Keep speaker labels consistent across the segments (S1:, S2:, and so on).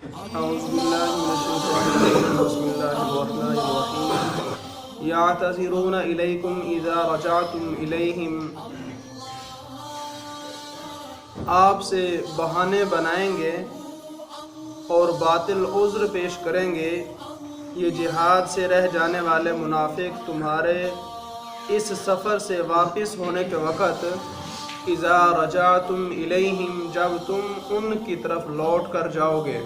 S1: اعوذ باللہ من الشیطان الرجیم بسم اللہ الرحمن الرحیم یعتذرون الیکم اذا رجعتم الیہم، آپ سے بہانے بنائیں گے اور باطل عذر پیش کریں گے یہ جہاد سے رہ جانے والے منافق تمہارے اس سفر سے واپس ہونے کے وقت اذا رجعتم الیہم، جب تم ان کی طرف لوٹ کر جاؤ گے۔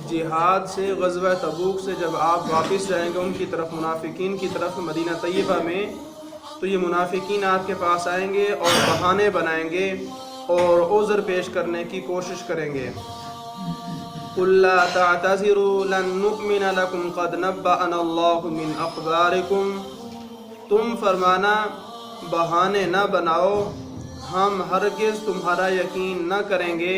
S1: جہاد سے غزوہ تبوک سے جب آپ واپس جائیں گے ان کی طرف، منافقین کی طرف مدینہ طیبہ میں، تو یہ منافقین آپ کے پاس آئیں گے اور بہانے بنائیں گے اور عذر پیش کرنے کی کوشش کریں گے۔ قُلْ لَا تَعْتَذِرُوا لَن نُؤْمِنَ لَكُمْ قَدْ نَبَّأَنَا اللَّهُ مِنْ أَخْبَارِكُمْ، تم فرمانا بہانے نہ بناؤ، ہم ہرگز تمہارا یقین نہ کریں گے،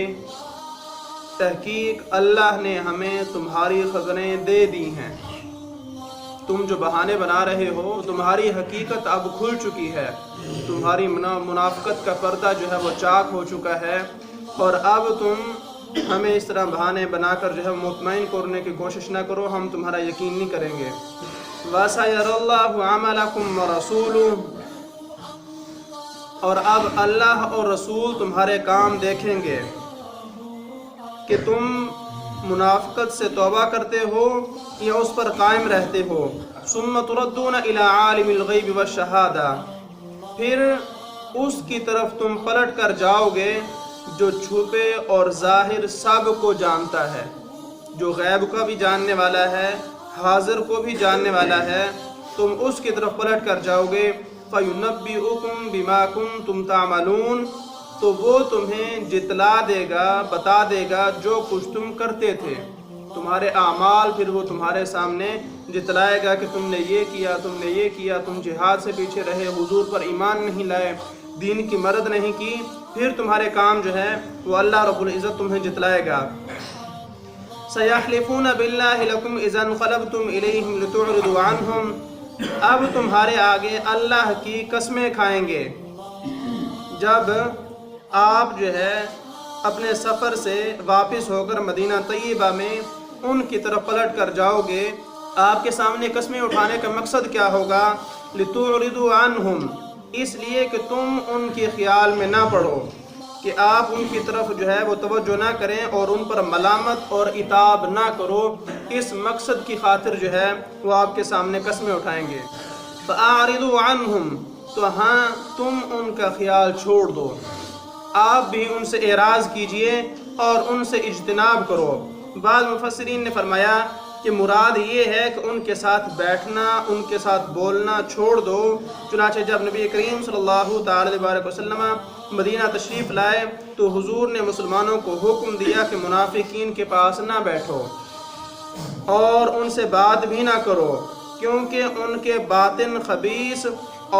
S1: تحقیق اللہ نے ہمیں تمہاری خبریں دے دی ہیں۔ تم جو بہانے بنا رہے ہو تمہاری حقیقت اب کھل چکی ہے، تمہاری منافقت کا پردہ جو ہے وہ چاک ہو چکا ہے، اور اب تم ہمیں اس طرح بہانے بنا کر جو ہے مطمئن کرنے کی کوشش نہ کرو، ہم تمہارا یقین نہیں کریں گے۔ وَسَيَرَى اللَّهُ عَمَلَكُمْ وَرَسُولُهُ، اور اب اللہ اور رسول تمہارے کام دیکھیں گے کہ تم منافقت سے توبہ کرتے ہو یا اس پر قائم رہتے ہو۔ ثم تردون الى عالم الغیب والشہادہ، پھر اس کی طرف تم پلٹ کر جاؤ گے جو چھپے اور ظاہر سب کو جانتا ہے، جو غیب کا بھی جاننے والا ہے، حاضر کو بھی جاننے والا ہے، تم اس کی طرف پلٹ کر جاؤ گے۔ فَيُنَبِّئُكُم بِمَا كُنتُمْ تَعْمَلُونَ، تو وہ تمہیں جتلا دے گا، بتا دے گا جو کچھ تم کرتے تھے، تمہارے اعمال پھر وہ تمہارے سامنے جتلائے گا کہ تم نے یہ کیا، تم نے یہ کیا، تم جہاد سے پیچھے رہے، حضور پر ایمان نہیں لائے، دین کی مدد نہیں کی، پھر تمہارے کام جو ہے وہ اللہ رب العزت تمہیں جتلائے گا۔ سَيَحْلِفُونَ بِاللَّهِ لَكُمْ إِذَا انْقَلَبْتُمْ إِلَيْهِمْ لِتُعْرِضُوا عَنْهُمْ، اب تمہارے آگے اللہ کی قسمیں کھائیں گے جب آپ جو ہے اپنے سفر سے واپس ہو کر مدینہ طیبہ میں ان کی طرف پلٹ کر جاؤ گے۔ آپ کے سامنے قسمیں اٹھانے کا مقصد کیا ہوگا؟ لِتُعْرِضُوا عَنْهُمْ، اس لیے کہ تم ان کے خیال میں نہ پڑو، کہ آپ ان کی طرف جو ہے وہ توجہ نہ کریں اور ان پر ملامت اور عتاب نہ کرو، اس مقصد کی خاطر جو ہے وہ آپ کے سامنے قسمیں اٹھائیں گے۔ فَأَعْرِضُوا عَنْهُمْ، تو ہاں تم ان کا خیال چھوڑ دو، آپ بھی ان سے اعراض کیجئے اور ان سے اجتناب کرو۔ بعض مفسرین نے فرمایا کہ مراد یہ ہے کہ ان کے ساتھ بیٹھنا، ان کے ساتھ بولنا چھوڑ دو۔ چنانچہ جب نبی کریم صلی اللہ تعالی علیہ وسلم مدینہ تشریف لائے تو حضور نے مسلمانوں کو حکم دیا کہ منافقین کے پاس نہ بیٹھو اور ان سے بات بھی نہ کرو، کیونکہ ان کے باطن خبیث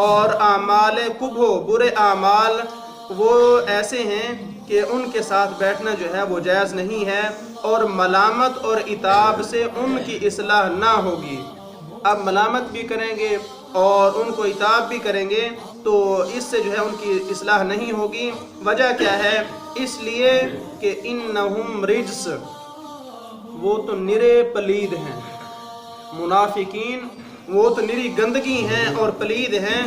S1: اور اعمال قبح، برے اعمال وہ ایسے ہیں کہ ان کے ساتھ بیٹھنا جو ہے وہ جائز نہیں ہے، اور ملامت اور عتاب سے ان کی اصلاح نہ ہوگی۔ اب ملامت بھی کریں گے اور ان کو عتاب بھی کریں گے تو اس سے جو ہے ان کی اصلاح نہیں ہوگی۔ وجہ کیا ہے؟ اس لیے کہ انہم رجس، وہ تو نرے پلید ہیں، منافقین وہ تو نری گندگی ہیں اور پلید ہیں،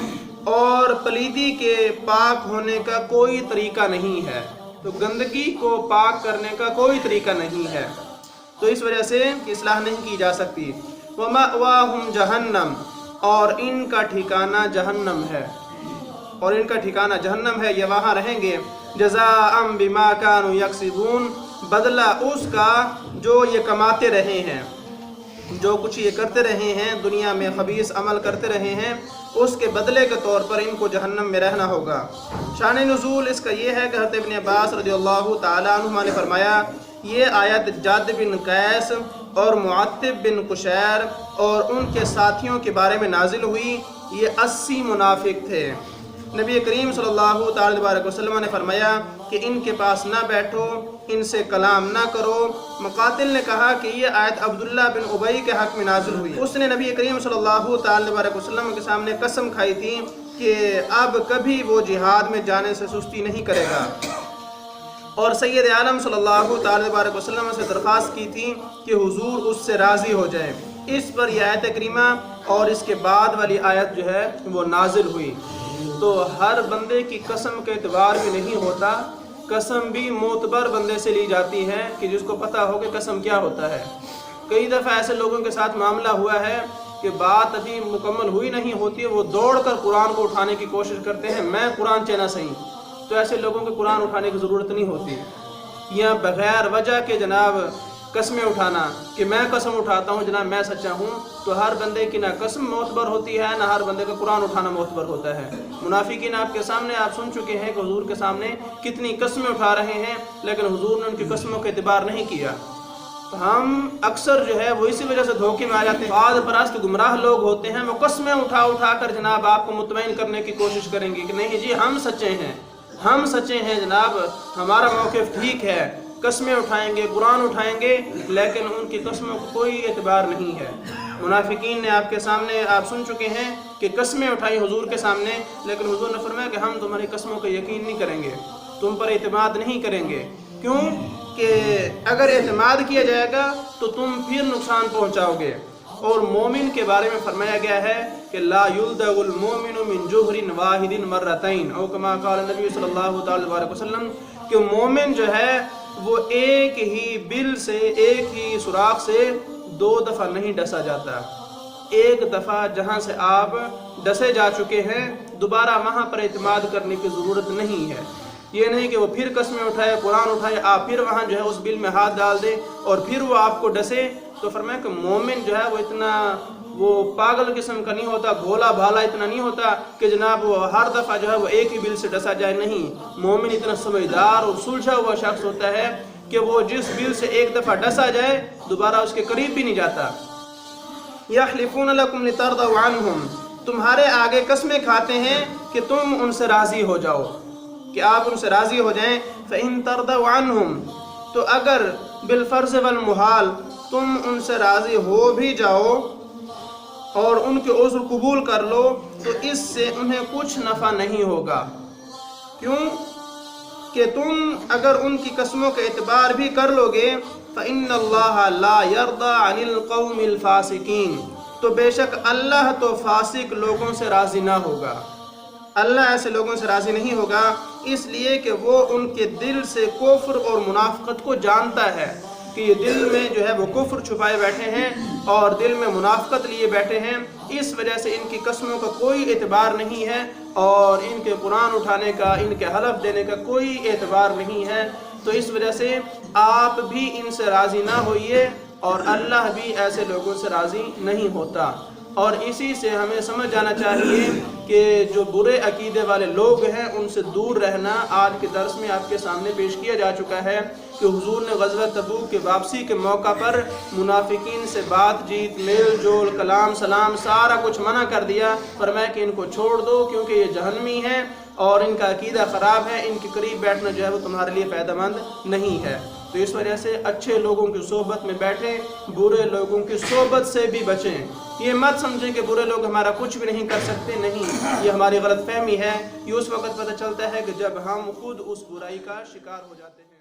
S1: اور پلیدی کے پاک ہونے کا کوئی طریقہ نہیں ہے، تو گندگی کو پاک کرنے کا کوئی طریقہ نہیں ہے، تو اس وجہ سے اصلاح نہیں کی جا سکتی۔ وَمَأْوَاهُمْ جَهَنَّمْ، اور ان کا ٹھکانہ جہنم ہے، اور ان کا ٹھکانہ جہنم ہے، یہ وہاں رہیں گے۔ جَزَاءً بِمَا كَانُوا يَكْسِبُونَ، بدلہ اس کا جو یہ کماتے رہے ہیں، جو کچھ یہ کرتے رہے ہیں، دنیا میں خبیث عمل کرتے رہے ہیں، اس کے بدلے کے طور پر ان کو جہنم میں رہنا ہوگا۔ شان نزول اس کا یہ ہے کہ حضرت ابن عباس رضی اللہ تعالیٰ عنہما نے فرمایا یہ آیت جاد بن قیس اور معتب بن قشیر اور ان کے ساتھیوں کے بارے میں نازل ہوئی۔ یہ 80 منافق تھے۔ نبی کریم صلی اللہ تعالی علیہ وسلم نے فرمایا کہ ان کے پاس نہ بیٹھو، ان سے کلام نہ کرو۔ مقاتل نے کہا کہ یہ آیت عبداللہ بن ابی کے حق میں نازل ہوئی، اس نے نبی کریم صلی اللہ تعالی علیہ وسلم کے سامنے قسم کھائی تھی کہ اب کبھی وہ جہاد میں جانے سے سستی نہیں کرے گا۔ اور سید عالم صلی اللہ تعالی وسلم سے درخواست کی تھی کہ حضور اس سے راضی ہو جائیں۔ اس پر یہ آیت کریمہ اور اس کے بعد والی آیت جو ہے وہ نازل ہوئی۔ تو ہر بندے کی قسم کے اعتبار بھی نہیں ہوتا، قسم بھی معتبر بندے سے لی جاتی ہے کہ جس کو پتہ ہو کہ قسم کیا ہوتا ہے۔ کئی دفعہ ایسے لوگوں کے ساتھ معاملہ ہوا ہے کہ بات ابھی مکمل ہوئی نہیں ہوتی، وہ دوڑ کر قرآن کو اٹھانے کی کوشش کرتے ہیں، میں قرآن چینا صحیح۔ تو ایسے لوگوں کے قرآن اٹھانے کی ضرورت نہیں ہوتی، یا بغیر وجہ کے جناب قسمیں اٹھانا کہ میں قسم اٹھاتا ہوں جناب میں سچا ہوں، تو ہر بندے کی نہ قسم معتبر ہوتی ہے نہ ہر بندے کا قرآن اٹھانا معتبر ہوتا ہے۔ منافقین آپ کے سامنے آپ سن چکے ہیں کہ حضور کے سامنے کتنی قسمیں اٹھا رہے ہیں، لیکن حضور نے ان کی قسموں کا اعتبار نہیں کیا۔ ہم اکثر جو ہے وہ اسی وجہ سے دھوکے میں آ جاتے ہیں۔ بعض پرست گمراہ لوگ ہوتے ہیں، وہ قسمیں اٹھا اٹھا کر جناب آپ کو مطمئن کرنے کی کوشش کریں گے کہ نہیں جی ہم سچے ہیں، ہم سچے ہیں جناب، ہمارا موقف ٹھیک ہے، قسمیں اٹھائیں گے، قرآن اٹھائیں گے، لیکن ان کی قسموں کو کوئی اعتبار نہیں ہے۔ منافقین نے آپ کے سامنے آپ سن چکے ہیں کہ قسمیں اٹھائی حضور کے سامنے، لیکن حضور نے فرمایا کہ ہم تمہاری قسموں کا یقین نہیں کریں گے، تم پر اعتماد نہیں کریں گے۔ کیوں کہ اگر اعتماد کیا جائے گا تو تم پھر نقصان پہنچاؤ گے۔ اور مومن کے بارے میں فرمایا گیا ہے کہ لا یلدغ المؤمن من جوہر واحد مرتين، او کما قال نبی صلی اللہ علیہ وسلم، کہ مومن جو ہے وہ ایک ہی بل سے، ایک ہی سوراخ سے 2 دفعہ نہیں ڈسا جاتا۔ ایک دفعہ جہاں سے آپ ڈسے جا چکے ہیں دوبارہ وہاں پر اعتماد کرنے کی ضرورت نہیں ہے۔ یہ نہیں کہ وہ پھر قسمیں اٹھائے، قرآن اٹھائے، آپ پھر وہاں جو ہے اس بل میں ہاتھ ڈال دے اور پھر وہ آپ کو ڈسے۔ تو فرمایا کہ مومن جو ہے وہ اتنا وہ پاگل قسم کا نہیں ہوتا، بھولا بھالا اتنا نہیں ہوتا کہ جناب وہ ہر دفعہ جو ہے وہ ایک ہی بل سے ڈسا جائے، نہیں۔ مومن اتنا سمجھدار اور سلجھا ہوا شخص ہوتا ہے کہ وہ جس بل سے ایک دفعہ ڈسا جائے دوبارہ اس کے قریب بھی نہیں جاتا۔ یحلفون لکم لترضوا عنہم، تمہارے آگے قسمیں کھاتے ہیں کہ تم ان سے راضی ہو جاؤ، کہ آپ ان سے راضی ہو جائیں۔ فَإِن تَرْضَوْا عَنْهُمْ، تو اگر بالفرض والمحال تم ان سے راضی ہو بھی جاؤ اور ان کے عذر قبول کر لو، تو اس سے انہیں کچھ نفع نہیں ہوگا۔ کیوں کہ تم اگر ان کی قسموں کا اعتبار بھی کر لو گے فَإِنَّ اللَّهَ لَا يَرْضَى عَنِ الْقَوْمِ الْفَاسِقِينَ، تو بے شک اللہ تو فاسق لوگوں سے راضی نہ ہوگا، اللہ ایسے لوگوں سے راضی نہیں ہوگا، اس لیے کہ وہ ان کے دل سے کفر اور منافقت کو جانتا ہے کہ یہ دل میں جو ہے وہ کفر چھپائے بیٹھے ہیں اور دل میں منافقت لیے بیٹھے ہیں، اس وجہ سے ان کی قسموں کا کوئی اعتبار نہیں ہے اور ان کے قرآن اٹھانے کا، ان کے حلف دینے کا کوئی اعتبار نہیں ہے۔ تو اس وجہ سے آپ بھی ان سے راضی نہ ہوئیے اور اللہ بھی ایسے لوگوں سے راضی نہیں ہوتا۔ اور اسی سے ہمیں سمجھ جانا چاہیے کہ جو برے عقیدے والے لوگ ہیں ان سے دور رہنا آج کے درس میں آپ کے سامنے پیش کیا جا چکا ہے کہ حضور نے غزوہ تبوک کے واپسی کے موقع پر منافقین سے بات چیت، میل جول، کلام سلام سارا کچھ منع کر دیا، فرمایا کہ ان کو چھوڑ دو کیونکہ یہ جہنمی ہیں اور ان کا عقیدہ خراب ہے، ان کے قریب بیٹھنا جو ہے وہ تمہارے لیے فائدہ مند نہیں ہے۔ تو اس وجہ سے اچھے لوگوں کی صحبت میں بیٹھیں، برے لوگوں کی صحبت سے بھی بچیں۔ یہ مت سمجھیں کہ برے لوگ ہمارا کچھ بھی نہیں کر سکتے، نہیں، یہ ہماری غلط فہمی ہے۔ یہ اس وقت پتہ چلتا ہے کہ جب ہم خود اس برائی کا شکار ہو جاتے ہیں۔